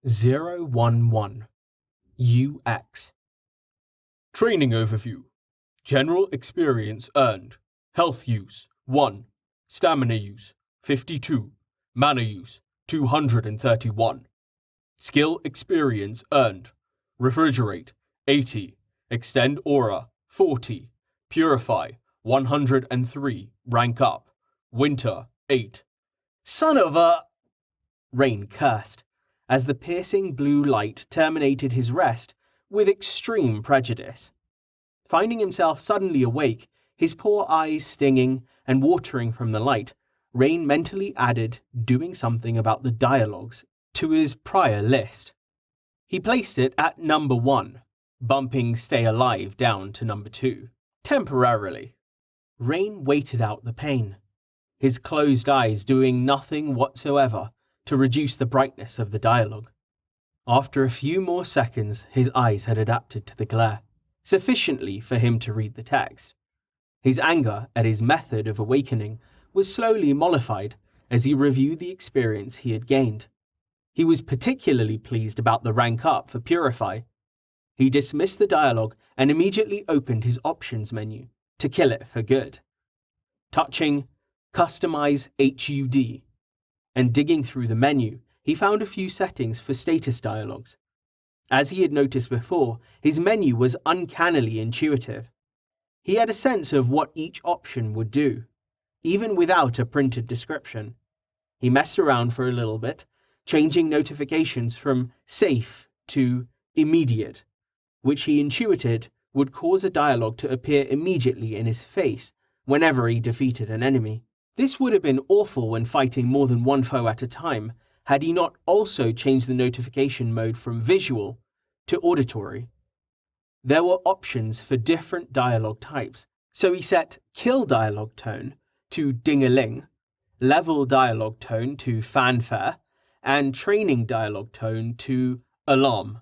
011 UX. Training overview. General experience earned. Health use 1. Stamina use 52. Mana use 231. Skill experience earned. Refrigerate 80. Extend aura 40. Purify 103. Rank up. Winter 8. Son of a... Rain cursed, as the piercing blue light terminated his rest with extreme prejudice. Finding himself suddenly awake, his poor eyes stinging and watering from the light, Rain mentally added doing something about the dialogues to his prior list. He placed it at number 1, bumping Stay Alive down to number 2, temporarily. Rain waited out the pain, his closed eyes doing nothing whatsoever to reduce the brightness of the dialogue. After a few more seconds, his eyes had adapted to the glare, sufficiently for him to read the text. His anger at his method of awakening was slowly mollified as he reviewed the experience he had gained. He was particularly pleased about the rank up for Purify. He dismissed the dialogue and immediately opened his options menu to kill it for good. Touching Customize HUD and digging through the menu, he found a few settings for status dialogues. As he had noticed before, his menu was uncannily intuitive. He had a sense of what each option would do, even without a printed description. He messed around for a little bit, changing notifications from safe to immediate, which he intuited would cause a dialogue to appear immediately in his face whenever he defeated an enemy. This would have been awful when fighting more than one foe at a time, had he not also changed the notification mode from visual to auditory. There were options for different dialogue types, so he set kill dialogue tone to ding-a-ling, level dialogue tone to fanfare, and training dialogue tone to alarm.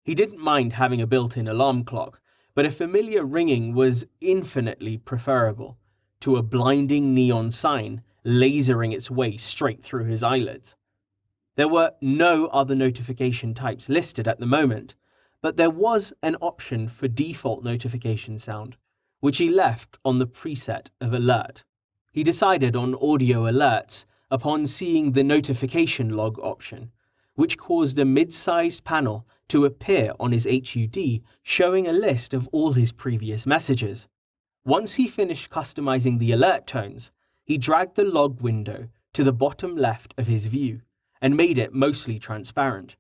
He didn't mind having a built-in alarm clock, but a familiar ringing was infinitely preferable to a blinding neon sign lasering its way straight through his eyelids. There were no other notification types listed at the moment, but there was an option for default notification sound, which he left on the preset of alert. He decided on audio alerts upon seeing the notification log option, which caused a mid-sized panel to appear on his HUD showing a list of all his previous messages. Once he finished customizing the alert tones, he dragged the log window to the bottom left of his view and made it mostly transparent.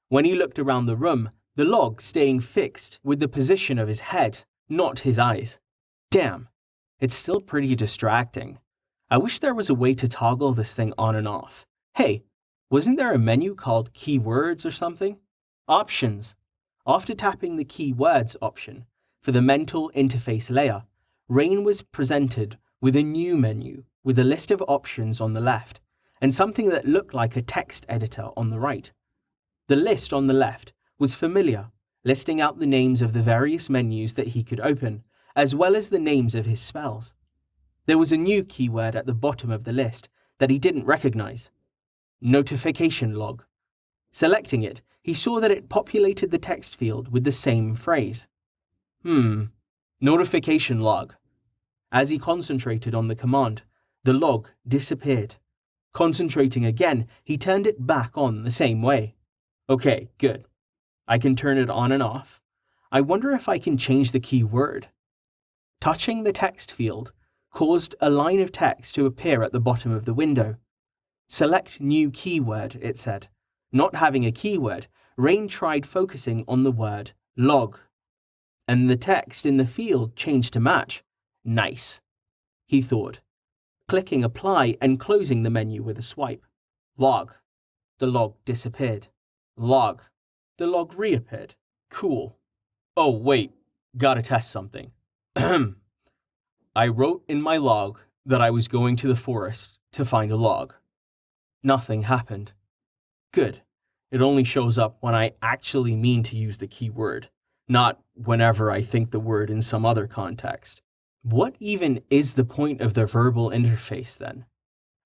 When he looked around the room, the log staying fixed with the position of his head, not his eyes. Damn, it's still pretty distracting. I wish there was a way to toggle this thing on and off. Hey, wasn't there a menu called Keywords or something? Options. After tapping the Keywords option for the mental interface layer, Rain was presented with a new menu with a list of options on the left and something that looked like a text editor on the right. The list on the left was familiar, listing out the names of the various menus that he could open, as well as the names of his spells. There was a new keyword at the bottom of the list that he didn't recognize. Notification log. Selecting it, he saw that it populated the text field with the same phrase. Notification log. As he concentrated on the command, the log disappeared. Concentrating again, he turned it back on the same way. Okay, good. I can turn it on and off. I wonder if I can change the keyword. Touching the text field caused a line of text to appear at the bottom of the window. Select new keyword, it said. Not having a keyword, Rain tried focusing on the word log, and the text in the field changed to match. Nice, he thought, clicking apply and closing the menu with a swipe. Log. The log disappeared. Log. The log reappeared. Cool. Oh, wait, gotta test something. I wrote in my log that I was going to the forest to find a log. Nothing happened. Good. It only shows up when I actually mean to use the keyword, not whenever I think the word in some other context. What even is the point of the verbal interface then?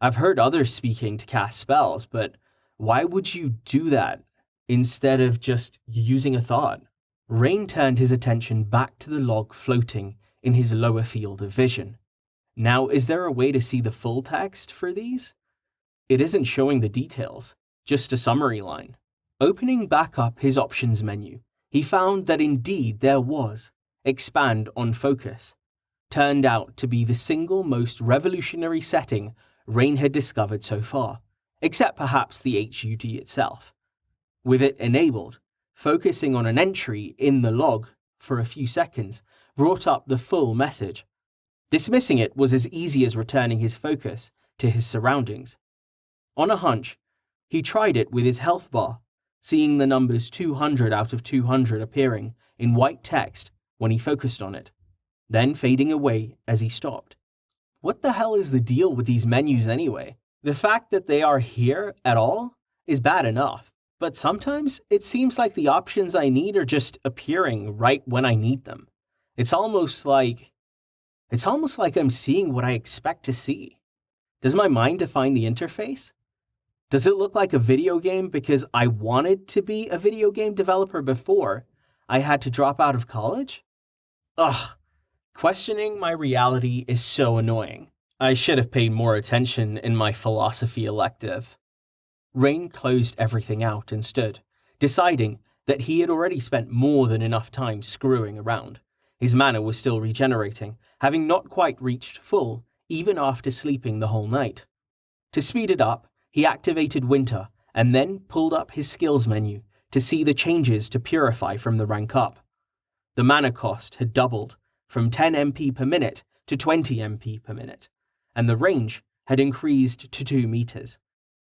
I've heard others speaking to cast spells, but why would you do that instead of just using a thought. Rain turned his attention back to the log floating in his lower field of vision. Now, is there a way to see the full text for these? It isn't showing the details, just a summary line. Opening back up his options menu, he found that indeed there was Expand on Focus. Turned out to be the single most revolutionary setting Rain had discovered so far, except perhaps the HUD itself. With it enabled, focusing on an entry in the log for a few seconds brought up the full message. Dismissing it was as easy as returning his focus to his surroundings. On a hunch, he tried it with his health bar, seeing the numbers 200 out of 200 appearing in white text when he focused on it, then fading away as he stopped. What the hell is the deal with these menus anyway? The fact that they are here at all is bad enough, but sometimes it seems like the options I need are just appearing right when I need them. It's almost like I'm seeing what I expect to see. Does my mind define the interface? Does it look like a video game because I wanted to be a video game developer before I had to drop out of college? Ugh, questioning my reality is so annoying. I should have paid more attention in my philosophy elective. Rain closed everything out and stood, deciding that he had already spent more than enough time screwing around. His mana was still regenerating, having not quite reached full, even after sleeping the whole night. To speed it up, he activated Winter and then pulled up his skills menu to see the changes to Purify from the rank up. The mana cost had doubled from 10 MP per minute to 20 MP per minute, and the range had increased to 2 meters.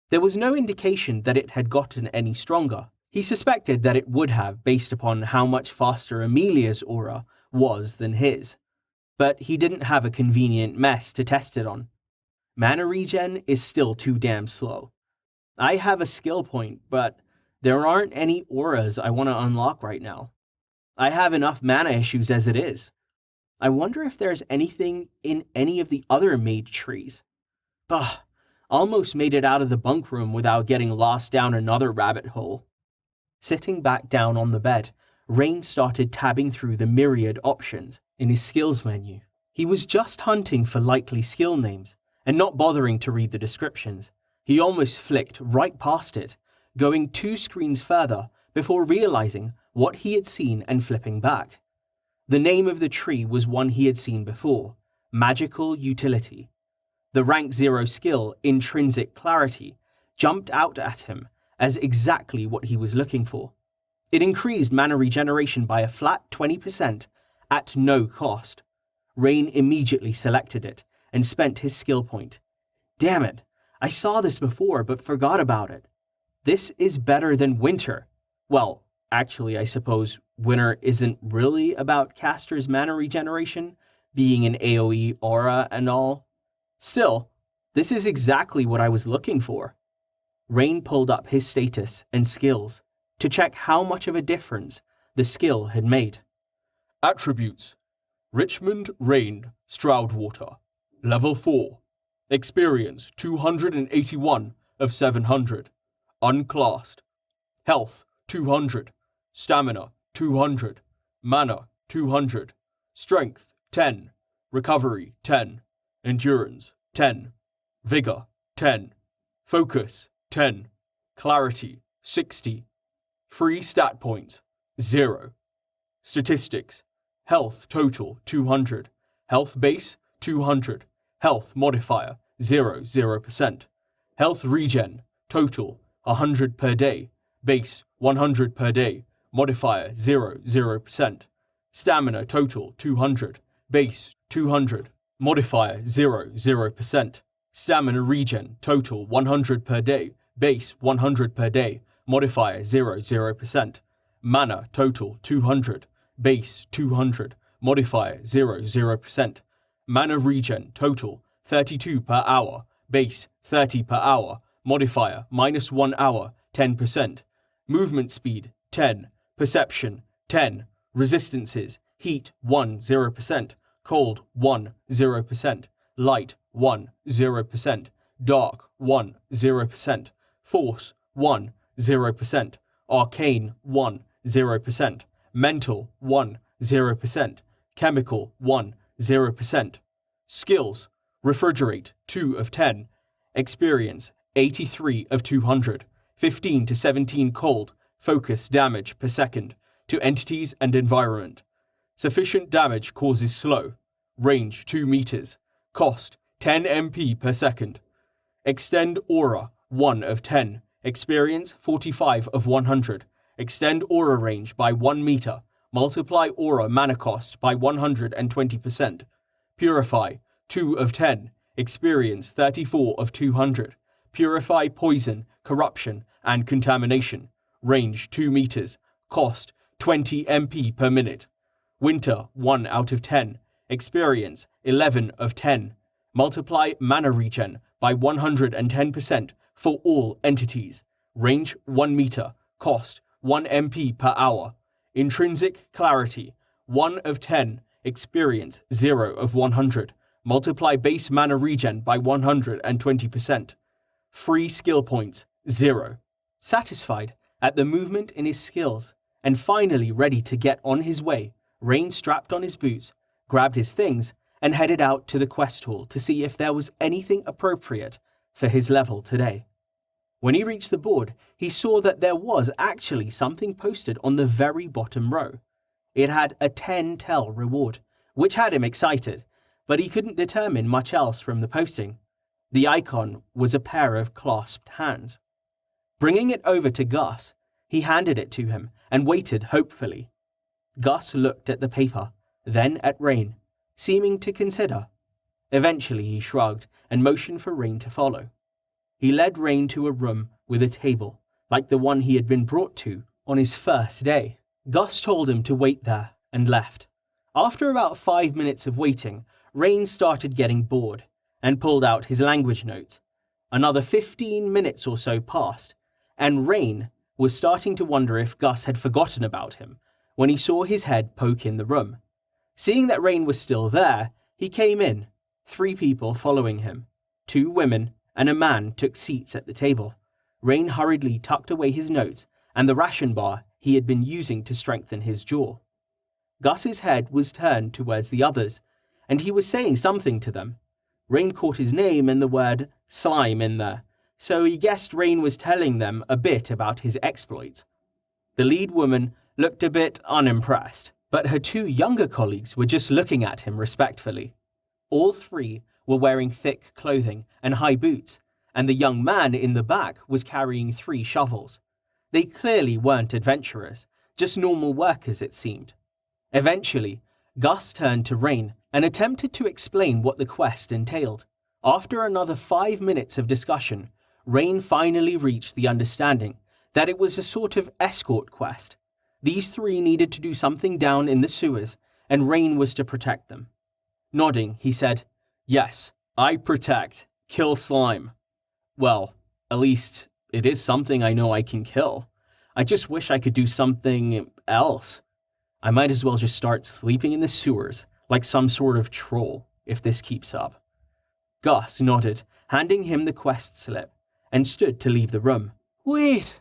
There was no indication that it had gotten any stronger. He suspected that it would have based upon how much faster Amelia's aura was than his, but he didn't have a convenient mess to test it on. Mana regen is still too damn slow. I have a skill point, but there aren't any auras I want to unlock right now. I have enough mana issues as it is. I wonder if there's anything in any of the other mage trees. Ugh, almost made it out of the bunk room without getting lost down another rabbit hole. Sitting back down on the bed, Rain started tabbing through the myriad options in his skills menu. He was just hunting for likely skill names and not bothering to read the descriptions. He almost flicked right past it, going 2 screens further before realizing what he had seen and flipping back. The name of the tree was one he had seen before, Magical Utility. The rank 0 skill, Intrinsic Clarity, jumped out at him as exactly what he was looking for. It increased mana regeneration by a flat 20% at no cost. Rain immediately selected it and spent his skill point. Damn it, I saw this before but forgot about it. This is better than Winter. Well, actually, I suppose Winter isn't really about caster's mana regeneration, being an AoE aura and all. Still, this is exactly what I was looking for. Rain pulled up his status and skills to check how much of a difference the skill had made. Attributes: Richmond Rain Stroudwater, Level 4, Experience 281 of 700, Unclassed, Health 200, Stamina 200, Mana 200, Strength 10, Recovery 10, Endurance 10, Vigor 10, Focus 10, Clarity 60, Free stat points 0, Statistics: Health total 200, Health base 200, Health modifier 0%, Health regen total 100 per day, base 100 per day, modifier 0%, Stamina total 200, base 200, modifier 0%, Stamina regen total 100 per day, base 100 per day, modifier 0%, Mana total 200, base 200, modifier 0%, Mana regen total 32 per hour, base 30 per hour, modifier -1 hour 10%, movement speed 10, perception 10, resistances: heat 0%, cold 0%, light 0%, dark 0%, force 0%, Arcane 1, 0%. Mental 1, 0%. Chemical 1, 0%. Skills: Refrigerate 2 of 10. Experience 83 of 200. 15 to 17 cold, focus damage per second to entities and environment. Sufficient damage causes slow. Range 2 meters. Cost 10 MP per second. Extend aura 1 of 10. Experience 45 of 100. Extend aura range by 1 meter. Multiply aura mana cost by 120%. Purify 2 of 10. Experience 34 of 200. Purify poison, corruption, and contamination. Range 2 meters. Cost 20 MP per minute. Winter 1 out of 10. Experience 11 of 10. Multiply mana regen by 110% for all entities. Range 1 meter. Cost 1 MP per hour. Intrinsic clarity 1 of 10. Experience 0 of 100. Multiply base mana regen by 120%. Free skill points 0. Satisfied at the movement in his skills, and finally ready to get on his way, Rain strapped on his boots, grabbed his things, and headed out to the quest hall to see if there was anything appropriate for his level today. When he reached the board, he saw that there was actually something posted on the very bottom row. It had a 10 tel reward, which had him excited, but he couldn't determine much else from the posting. The icon was a pair of clasped hands. Bringing it over to Gus, he handed it to him and waited hopefully. Gus looked at the paper, then at Rain, seeming to consider. Eventually he shrugged and motioned for Rain to follow. He led Rain to a room with a table, like the one he had been brought to on his first day. Gus told him to wait there and left. After about 5 minutes of waiting, Rain started getting bored and pulled out his language notes. Another 15 minutes or so passed, and Rain was starting to wonder if Gus had forgotten about him when he saw his head poke in the room. Seeing that Rain was still there, he came in. 3 people following him. 2 women and a man took seats at the table. Rain hurriedly tucked away his notes and the ration bar he had been using to strengthen his jaw. Gus's head was turned towards the others, and he was saying something to them. Rain caught his name and the word slime in there, so he guessed Rain was telling them a bit about his exploits. The lead woman looked a bit unimpressed, but her 2 younger colleagues were just looking at him respectfully. All 3 were wearing thick clothing and high boots, and the young man in the back was carrying 3 shovels. They clearly weren't adventurers, just normal workers it seemed. Eventually, Gus turned to Rain and attempted to explain what the quest entailed. After another 5 minutes of discussion, Rain finally reached the understanding that it was a sort of escort quest. These 3 needed to do something down in the sewers, and Rain was to protect them. Nodding, he said, "Yes, I protect. Kill slime." "Well, at least it is something I know I can kill. I just wish I could do something else. I might as well just start sleeping in the sewers like some sort of troll if this keeps up." Gus nodded, handing him the quest slip, and stood to leave the room. "Wait,"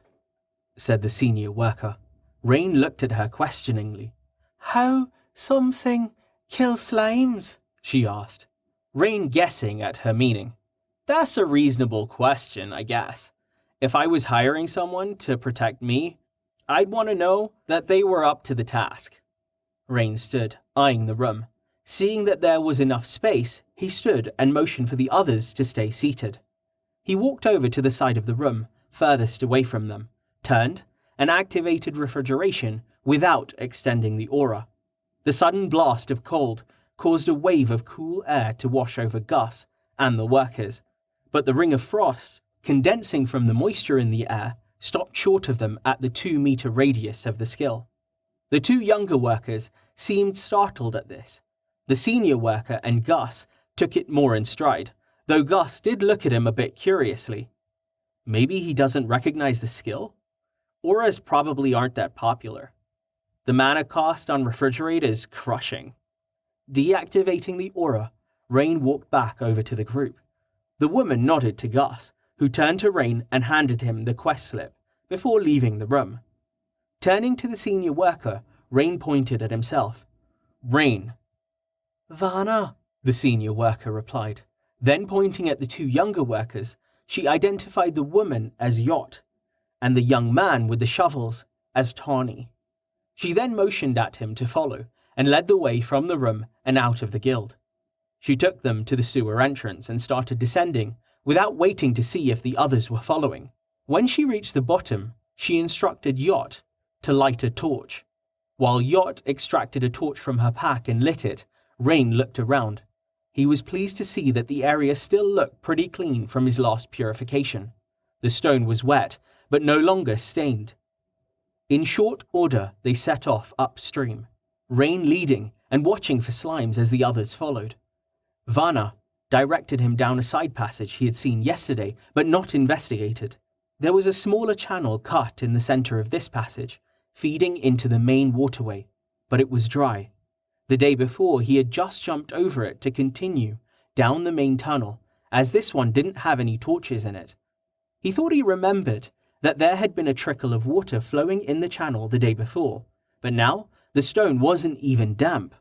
said the senior worker. Rain looked at her questioningly. "How something kill slimes?" she asked. Rain guessing at her meaning. "That's a reasonable question, I guess. If I was hiring someone to protect me, I'd want to know that they were up to the task." Rain stood, eyeing the room. Seeing that there was enough space, he stood and motioned for the others to stay seated. He walked over to the side of the room, furthest away from them, turned, and activated refrigeration without extending the aura. The sudden blast of cold caused a wave of cool air to wash over Gus and the workers, but the ring of frost, condensing from the moisture in the air, stopped short of them at the 2-meter radius of the skill. The 2 younger workers seemed startled at this. The senior worker and Gus took it more in stride, though Gus did look at him a bit curiously. Maybe he doesn't recognize the skill? Auras probably aren't that popular. The mana cost on refrigerate is crushing. Deactivating the aura, Rain walked back over to the group. The woman nodded to Gus, who turned to Rain and handed him the quest slip before leaving the room. Turning to the senior worker, Rain pointed at himself. "Rain." "Vanna," the senior worker replied. Then pointing at the two younger workers, she identified the woman as Yacht, and the young man with the shovels as Tawny. She then motioned at him to follow, and led the way from the room and out of the guild. She took them to the sewer entrance and started descending, without waiting to see if the others were following. When she reached the bottom, she instructed Yacht to light a torch. While Yacht extracted a torch from her pack and lit it, Rain looked around. He was pleased to see that the area still looked pretty clean from his last purification. The stone was wet, but no longer stained. In short order, they set off upstream, Rain leading and watching for slimes as the others followed. Vanna directed him down a side passage he had seen yesterday but not investigated. There was a smaller channel cut in the center of this passage, feeding into the main waterway, but it was dry. The day before, he had just jumped over it to continue down the main tunnel, as this one didn't have any torches in it. He thought he remembered that there had been a trickle of water flowing in the channel the day before, but now the stone wasn't even damp.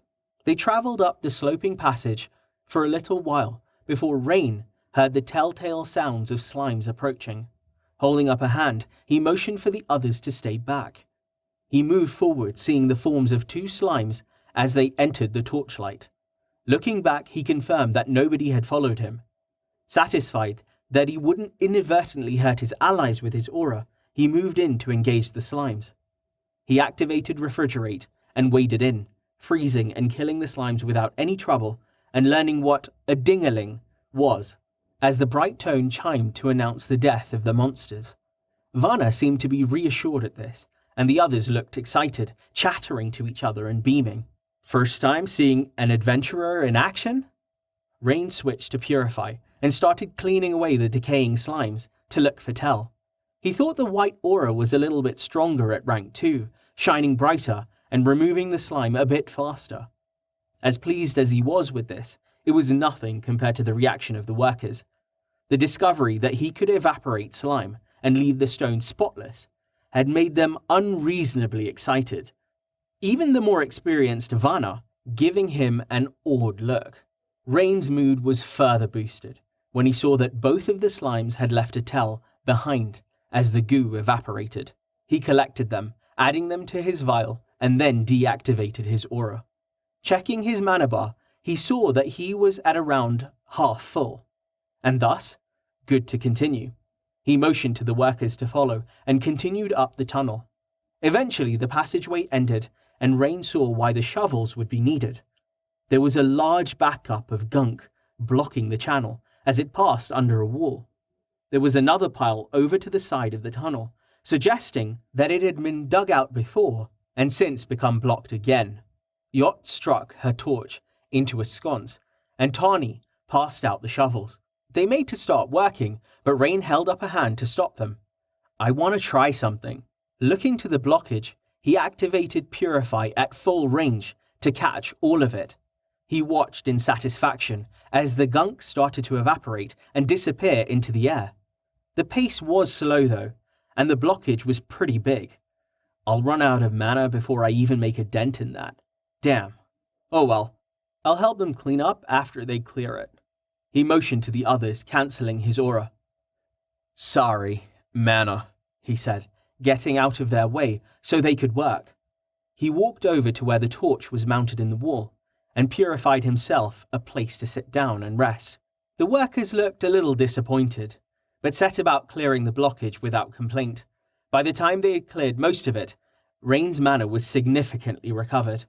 They travelled up the sloping passage for a little while before Rain heard the telltale sounds of slimes approaching. Holding up a hand, he motioned for the others to stay back. He moved forward, seeing the forms of two slimes as they entered the torchlight. Looking back, he confirmed that nobody had followed him. Satisfied that he wouldn't inadvertently hurt his allies with his aura, he moved in to engage the slimes. He activated Refrigerate and waded in, freezing and killing the slimes without any trouble, and learning what a dingaling was, as the bright tone chimed to announce the death of the monsters. Vanna seemed to be reassured at this, and the others looked excited, chattering to each other and beaming. First time seeing an adventurer in action? Rain switched to Purify and started cleaning away the decaying slimes to look for Tell. He thought the white aura was a little bit stronger at rank 2, shining brighter and removing the slime a bit faster. As pleased as he was with this, it was nothing compared to the reaction of the workers. The discovery that he could evaporate slime and leave the stone spotless had made them unreasonably excited. Even the more experienced Vanna giving him an awed look. Rain's mood was further boosted when he saw that both of the slimes had left a Tell behind as the goo evaporated. He collected them, adding them to his vial, and then deactivated his aura. Checking his mana bar, he saw that he was at around half full, and thus, good to continue. He motioned to the workers to follow and continued up the tunnel. Eventually, the passageway ended, and Rain saw why the shovels would be needed. There was a large backup of gunk blocking the channel as it passed under a wall. There was another pile over to the side of the tunnel, suggesting that it had been dug out before and since become blocked again. Yacht struck her torch into a sconce, and Tawny passed out the shovels. They made to start working, but Rain held up a hand to stop them. "I want to try something." Looking to the blockage, he activated Purify at full range to catch all of it. He watched in satisfaction as the gunk started to evaporate and disappear into the air. The pace was slow though, and the blockage was pretty big. I'll run out of mana before I even make a dent in that. Damn. Oh well. I'll help them clean up after they clear it. He motioned to the others, cancelling his aura. Sorry, mana, he said, getting out of their way so they could work. He walked over to where the torch was mounted in the wall and purified himself a place to sit down and rest. The workers looked a little disappointed, but set about clearing the blockage without complaint. By the time they had cleared most of it, Rain's mana was significantly recovered.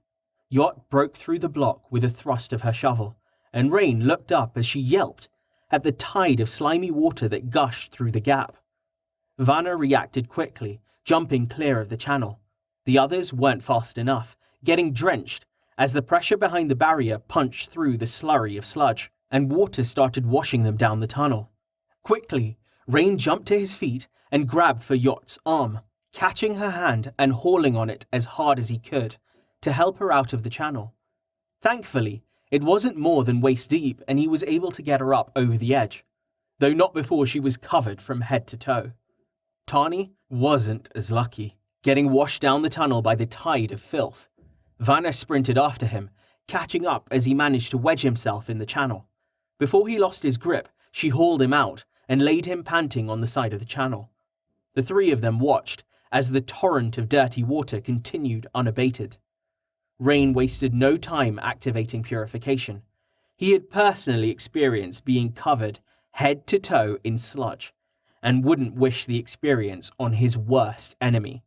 Yacht broke through the block with a thrust of her shovel, and Rain looked up as she yelped at the tide of slimy water that gushed through the gap. Vanna reacted quickly, jumping clear of the channel. The others weren't fast enough, getting drenched as the pressure behind the barrier punched through the slurry of sludge, and water started washing them down the tunnel. Quickly, Rain jumped to his feet and grabbed for Yacht's arm, catching her hand and hauling on it as hard as he could to help her out of the channel. Thankfully, it wasn't more than waist deep and he was able to get her up over the edge, though not before she was covered from head to toe. Tawny wasn't as lucky. getting washed down the tunnel by the tide of filth. Vanna sprinted after him, catching up as he managed to wedge himself in the channel. Before he lost his grip, she hauled him out and laid him panting on the side of the channel. The three of them watched as the torrent of dirty water continued unabated. Rain wasted no time activating purification. He had personally experienced being covered head to toe in sludge, and wouldn't wish the experience on his worst enemy.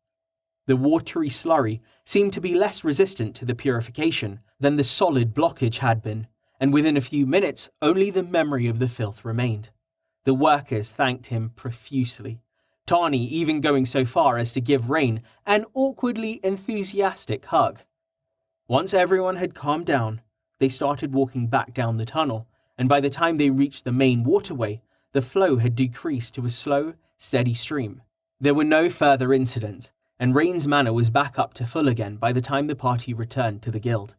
The watery slurry seemed to be less resistant to the purification than the solid blockage had been, and within a few minutes only the memory of the filth remained. The workers thanked him profusely, Tani even going so far as to give Rain an awkwardly enthusiastic hug. Once everyone had calmed down, they started walking back down the tunnel, and by the time they reached the main waterway, the flow had decreased to a slow, steady stream. There were no further incidents, and Rain's mana was back up to full again by the time the party returned to the guild.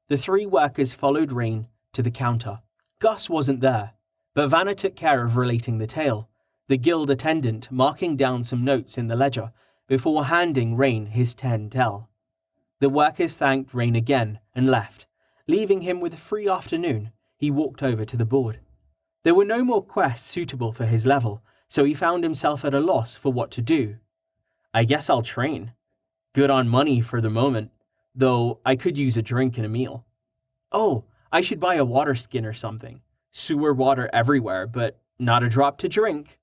The three workers followed Rain to the counter. Gus wasn't there, but Vanna took care of relating the tale, the guild attendant marking down some notes in the ledger before handing Rain his 10 tel. The workers thanked Rain again and left, leaving him with a free afternoon. He walked over to the board. There were no more quests suitable for his level, so he found himself at a loss for what to do. I guess I'll train. Good on money for the moment, though I could use a drink and a meal. Oh, I should buy a water skin or something. Sewer water everywhere, but not a drop to drink.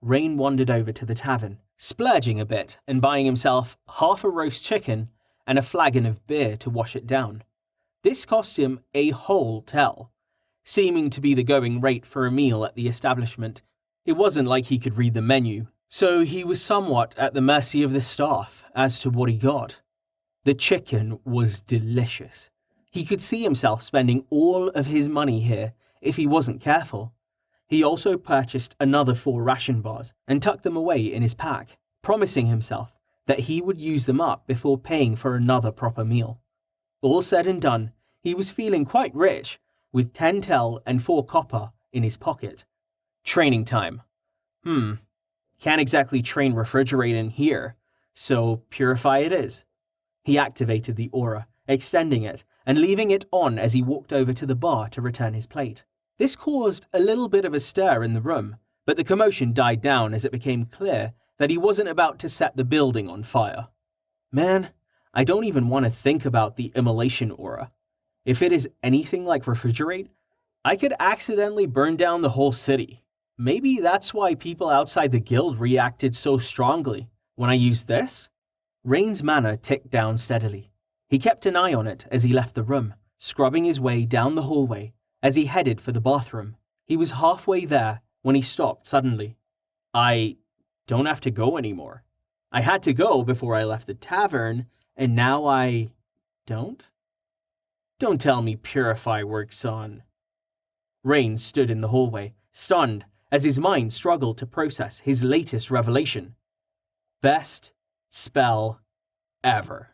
Rain wandered over to the tavern, splurging a bit and buying himself half a roast chicken and a flagon of beer to wash it down. This cost him a whole tel, seeming to be the going rate for a meal at the establishment. It wasn't like he could read the menu, so he was somewhat at the mercy of the staff as to what he got. The chicken was delicious. He could see himself spending all of his money here if he wasn't careful. He also purchased another 4 ration bars and tucked them away in his pack, promising himself that he would use them up before paying for another proper meal. All said and done, he was feeling quite rich, with 10 tel and 4 copper in his pocket. Training time. Can't exactly train refrigerate in here, so purify it is. He activated the aura, extending it and leaving it on as he walked over to the bar to return his plate. This caused a little bit of a stir in the room, but the commotion died down as it became clear that he wasn't about to set the building on fire. Man, I don't even want to think about the immolation aura. If it is anything like refrigerate, I could accidentally burn down the whole city. Maybe that's why people outside the guild reacted so strongly when I used this? Rain's mana ticked down steadily. He kept an eye on it as he left the room, scrubbing his way down the hallway as he headed for the bathroom. He was halfway there when he stopped suddenly. I don't have to go anymore. I had to go before I left the tavern, and now I don't? Don't tell me Purify works on... Rain stood in the hallway, stunned, as his mind struggled to process his latest revelation. Best spell ever.